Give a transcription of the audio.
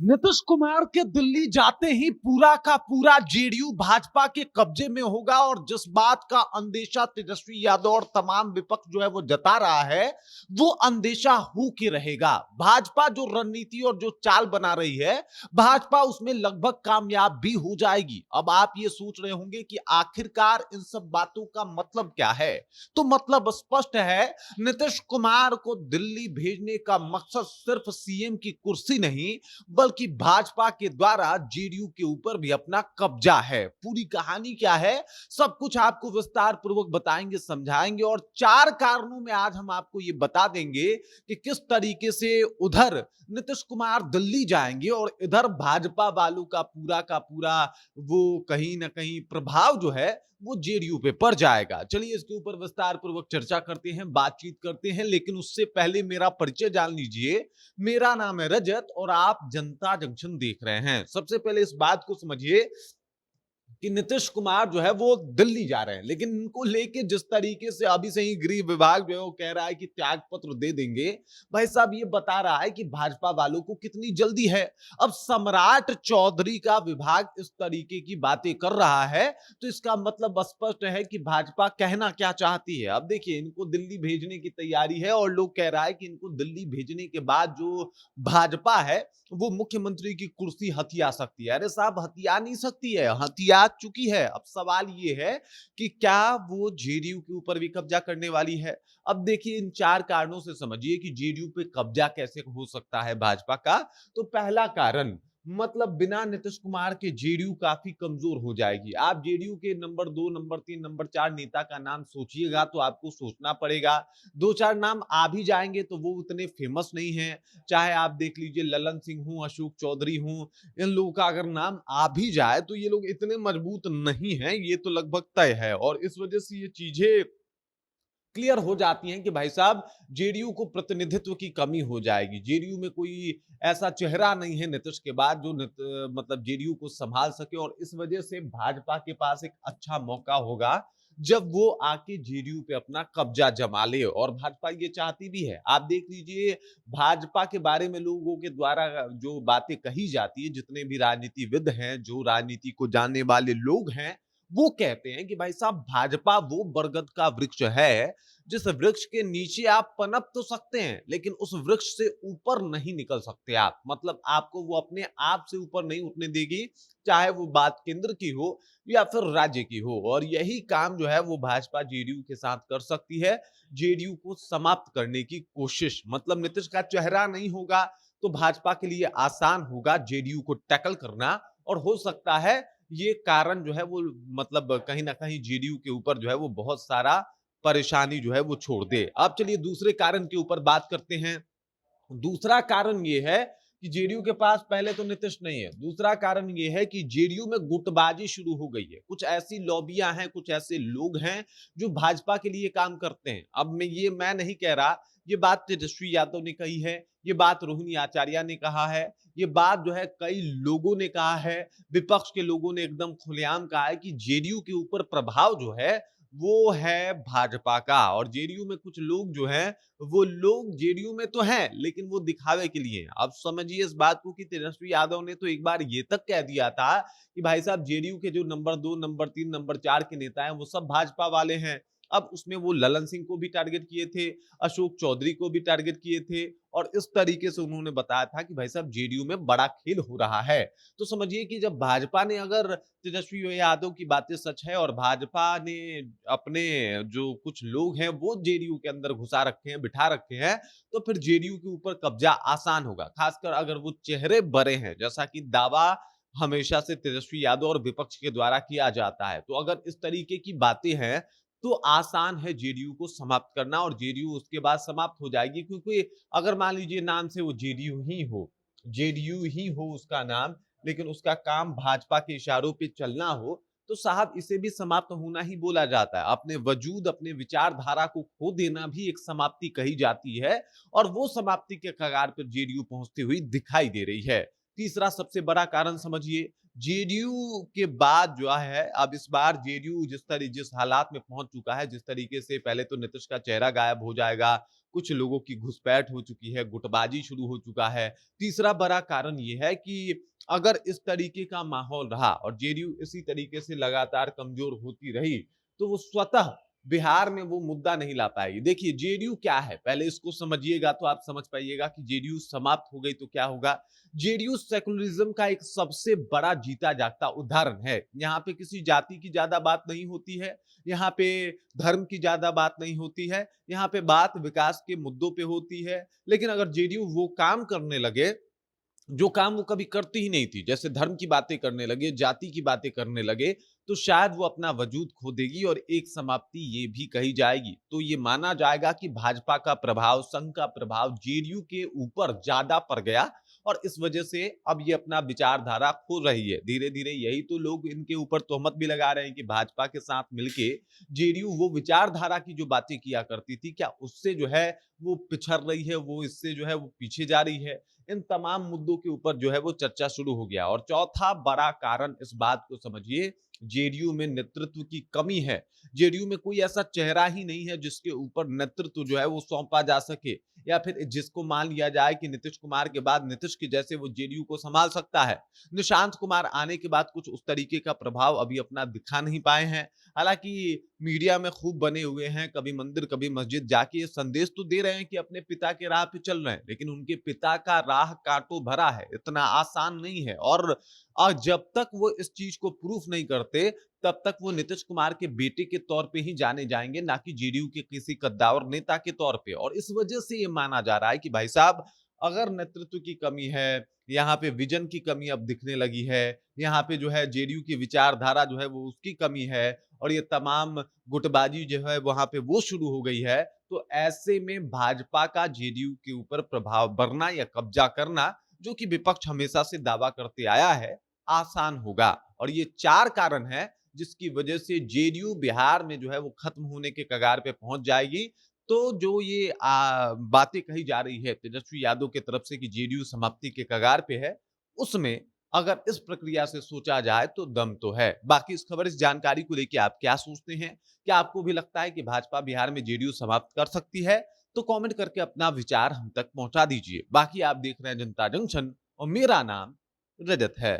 नीतीश कुमार के दिल्ली जाते ही पूरा का पूरा जेडीयू भाजपा के कब्जे में होगा और जिस बात का अंदेशा तेजस्वी यादव और तमाम विपक्ष जो है वो जता रहा है, वो अंदेशा हो के रहेगा। भाजपा जो रणनीति और जो चाल बना रही है, भाजपा उसमें लगभग कामयाब भी हो जाएगी। अब आप ये सोच रहे होंगे कि आखिरकार इन सब बातों का मतलब क्या है? तो मतलब स्पष्ट है, नीतीश कुमार को दिल्ली भेजने का मकसद सिर्फ सीएम की कुर्सी नहीं, बल्कि भाजपा के द्वारा जेडीयू के ऊपर भी अपना कब्जा है। पूरी कहानी क्या है, सब कुछ आपको विस्तार पूर्वक बताएंगे, समझाएंगे और 4 कारणों में आज हम आपको ये बता देंगे कि किस तरीके से उधर नीतीश कुमार दिल्ली जाएंगे और इधर भाजपा वालों का पूरा वो कहीं ना कहीं प्रभाव जो है वो जेडीयू पे पड़ जाएगा। चलिए इसके ऊपर विस्तार पूर्वक चर्चा करते हैं, बातचीत करते हैं, लेकिन उससे पहले मेरा परिचय जान लीजिए। मेरा नाम है रजत और आप जनता जंक्शन देख रहे हैं। सबसे पहले इस बात को समझिए कि नीतीश कुमार जो है वो दिल्ली जा रहे हैं, लेकिन इनको लेके जिस तरीके से अभी से ही गृह विभाग जो है वो कह रहा है कि त्याग पत्र दे देंगे, भाई साहब ये बता रहा है कि भाजपा वालों को कितनी जल्दी है। अब सम्राट चौधरी का विभाग इस तरीके की बातें कर रहा है, तो इसका मतलब स्पष्ट है कि भाजपा कहना क्या चाहती है। अब देखिए, इनको दिल्ली भेजने की तैयारी है और लोग कह रहा है कि इनको दिल्ली भेजने के बाद जो भाजपा है वो मुख्यमंत्री की कुर्सी हथिया सकती है। अरे साहब, हथिया नहीं सकती है, हथिया चुकी है। अब सवाल ये है कि क्या वो जेडीयू के ऊपर भी कब्जा करने वाली है। अब देखिए, इन 4 कारणों से समझिए कि जेडीयू पे कब्जा कैसे हो सकता है भाजपा का। तो पहला कारण, मतलब बिना नीतीश कुमार के जेडीयू काफी कमजोर हो जाएगी। आप जेडीयू के नंबर 2, नंबर 3, नंबर 4 नेता का नाम सोचिएगा तो आपको सोचना पड़ेगा। 2-4 नाम आ भी जाएंगे तो वो उतने फेमस नहीं है। चाहे आप देख लीजिए ललन सिंह हूं, अशोक चौधरी हूं, इन लोगों का अगर नाम आ भी जाए तो ये लोग इतने मजबूत नहीं हैं, ये तो लगभग तय है। और इस वजह से ये चीजें क्लियर हो जाती हैं कि भाई साहब, जेडीयू को प्रतिनिधित्व की कमी हो जाएगी। जेडीयू में कोई ऐसा चेहरा नहीं है नीतीश के बाद जो मतलब जेडीयू को संभाल सके और इस वजह से भाजपा के पास एक अच्छा मौका होगा जब वो आके जेडीयू पे अपना कब्जा जमा ले। और भाजपा ये चाहती भी है। आप देख लीजिए, भाजपा के बारे में लोगों के द्वारा जो बातें कही जाती है, जितने भी राजनीतिविद हैं, जो राजनीति को जानने वाले लोग हैं, वो कहते हैं कि भाई साहब, भाजपा वो बरगद का वृक्ष है जिस वृक्ष के नीचे आप पनप तो सकते हैं, लेकिन उस वृक्ष से ऊपर नहीं निकल सकते आप। मतलब आपको वो अपने आप से ऊपर नहीं उठने देगी, चाहे वो बात केंद्र की हो या फिर राज्य की हो। और यही काम जो है वो भाजपा जेडीयू के साथ कर सकती है, जेडीयू को समाप्त करने की कोशिश। मतलब नीतीश का चेहरा नहीं होगा तो भाजपा के लिए आसान होगा जेडीयू को टैकल करना। और हो सकता है ये कारण जो है वो, मतलब कहीं ना कहीं जेडीयू के ऊपर जो है वो बहुत सारा परेशानी जो है वो छोड़ दे। अब चलिए दूसरे कारण के ऊपर बात करते हैं। दूसरा कारण ये है कि जेडीयू के पास पहले तो नीतीश नहीं है। दूसरा कारण ये है कि जेडीयू में गुटबाजी शुरू हो गई है। कुछ ऐसी लॉबियां हैं, कुछ ऐसे लोग हैं जो भाजपा के लिए काम करते हैं। अब मैं नहीं कह रहा, ये बात तेजस्वी यादव ने कही है, ये बात रोहिणी आचार्य ने कहा है, ये बात जो है कई लोगों ने कहा है। विपक्ष के लोगों ने एकदम खुलेआम कहा है कि जेडीयू के ऊपर प्रभाव जो है वो है भाजपा का। और जेडीयू में कुछ लोग जो हैं, वो लोग जेडीयू में तो हैं लेकिन वो दिखावे के लिए हैं। अब समझिए इस बात को कि तेजस्वी यादव ने तो एक बार ये तक कह दिया था कि भाई साहब, जेडीयू के जो नंबर 2, नंबर 3, नंबर 4 के नेता हैं वो सब भाजपा वाले हैं। अब उसमें वो ललन सिंह को भी टारगेट किए थे, अशोक चौधरी को भी टारगेट किए थे और इस तरीके से उन्होंने बताया था कि भाई साहब, जेडीयू में बड़ा खेल हो रहा है। तो समझिए कि जब भाजपा ने, अगर तेजस्वी यादव की बातें सच है और भाजपा ने अपने जो कुछ लोग हैं वो जेडीयू के अंदर घुसा रखे हैं, बिठा रखे हैं, तो फिर जेडीयू के ऊपर कब्जा आसान होगा। खासकर अगर वो चेहरे बड़े हैं, जैसा कि दावा हमेशा से तेजस्वी यादव और विपक्ष के द्वारा किया जाता है। तो अगर इस तरीके की बातें हैं तो आसान है जेडीयू को समाप्त करना और जेडीयू उसके बाद समाप्त हो जाएगी। क्योंकि अगर मान लीजिए नाम से वो जेडीयू ही हो उसका नाम, लेकिन उसका काम भाजपा के इशारों पे चलना हो, तो साहब इसे भी समाप्त होना ही बोला जाता है। अपने वजूद, अपने विचारधारा को खो देना भी एक समाप्ति कही जाती है और वो समाप्ति के कगार पर जेडीयू पहुंचती हुई दिखाई दे रही है। तीसरा सबसे बड़ा कारण समझिए, जेडीयू के बाद जो है, अब इस बार जेडीयू जिस हालात में पहुंच चुका है, जिस तरीके से पहले तो नीतीश का चेहरा गायब हो जाएगा, कुछ लोगों की घुसपैठ हो चुकी है, गुटबाजी शुरू हो चुका है। तीसरा बड़ा कारण ये है कि अगर इस तरीके का माहौल रहा और जेडीयू इसी तरीके से लगातार कमजोर होती रही, तो वो स्वतः बिहार में वो मुद्दा नहीं ला पाएगी। देखिए जेडीयू क्या है, पहले इसको समझिएगा तो आप समझ पाइएगा कि जेडीयू समाप्त हो गई तो क्या होगा। जेडीयू सेकुलरिज्म का एक सबसे बड़ा जीता जागता उदाहरण है। यहाँ पे किसी जाति की ज्यादा बात नहीं होती है, यहाँ पे धर्म की ज्यादा बात नहीं होती है, यहाँ पे बात विकास के मुद्दों पे होती है। लेकिन अगर जेडीयू वो काम करने लगे जो काम वो कभी करती ही नहीं थी, जैसे धर्म की बातें करने लगे, जाति की बातें करने लगे, तो शायद वो अपना वजूद खो देगी और एक समाप्ति ये भी कही जाएगी। तो ये माना जाएगा कि भाजपा का प्रभाव, संघ का प्रभाव जेडीयू के ऊपर ज्यादा पड़ गया और इस वजह से अब ये अपना विचारधारा खो रही है। धीरे धीरे यही तो लोग इनके ऊपर तोहमत भी लगा रहे हैं कि भाजपा के साथ मिलके जेडीयू वो विचारधारा की जो बातें किया करती थी, क्या उससे जो है वो पिछड़ रही है, वो इससे जो है वो पीछे जा रही है। इन तमाम मुद्दों के ऊपर जो है वो चर्चा शुरू हो गया। और चौथा बड़ा कारण इस बात को समझिए, जेडीयू में नेतृत्व की कमी है। जेडीयू में कोई ऐसा चेहरा ही नहीं है जिसके ऊपर नेतृत्व जो है वो सौंपा जा सके, या फिर जिसको मान लिया जाए कि नीतीश कुमार के बाद नीतीश के जैसे वो जेडीयू को संभाल सकता है। निशांत कुमार आने के बाद कुछ उस तरीके का प्रभाव अभी अपना दिखा नहीं पाए हैं। हालांकि मीडिया में खूब बने हुए हैं, कभी मंदिर कभी मस्जिद जाके ये संदेश तो दे रहे हैं कि अपने पिता के राह पे चल रहे हैं, लेकिन उनके पिता का राह कांटों भरा है, इतना आसान नहीं है। और जब तक वो इस चीज को प्रूफ नहीं करते, तब तक वो नीतीश कुमार के बेटे के तौर पे ही जाने जाएंगे, ना कि जेडीयू के किसी कद्दावर नेता के तौर पे। और इस वजह से ये माना जा रहा है कि भाई साहब, अगर नेतृत्व की कमी है, यहाँ पे विजन की कमी अब दिखने लगी है, यहाँ पे जो है जेडीयू की विचारधारा जो है वो उसकी कमी है, और ये तमाम गुटबाजी जो है वहां पे वो शुरू हो गई है, तो ऐसे में भाजपा का जेडीयू के ऊपर प्रभाव बढ़ना या कब्जा करना, जो कि विपक्ष हमेशा से दावा करते आया है, आसान होगा। और ये चार कारण है जिसकी वजह से जेडीयू बिहार में जो है वो खत्म होने के कगार पे पहुंच जाएगी। तो जो ये बातें कही जा रही है तेजस्वी यादव की तरफ से कि जेडीयू समाप्ति के कगार पे है, उसमें अगर इस प्रक्रिया से सोचा जाए तो दम तो है। बाकी इस खबर, इस जानकारी को लेके आप क्या सोचते हैं? क्या आपको भी लगता है कि भाजपा बिहार में जेडीयू समाप्त कर सकती है? तो कमेंट करके अपना विचार हम तक पहुंचा दीजिए। बाकी आप देख रहे हैं जनता जंक्शन और मेरा नाम रजत है।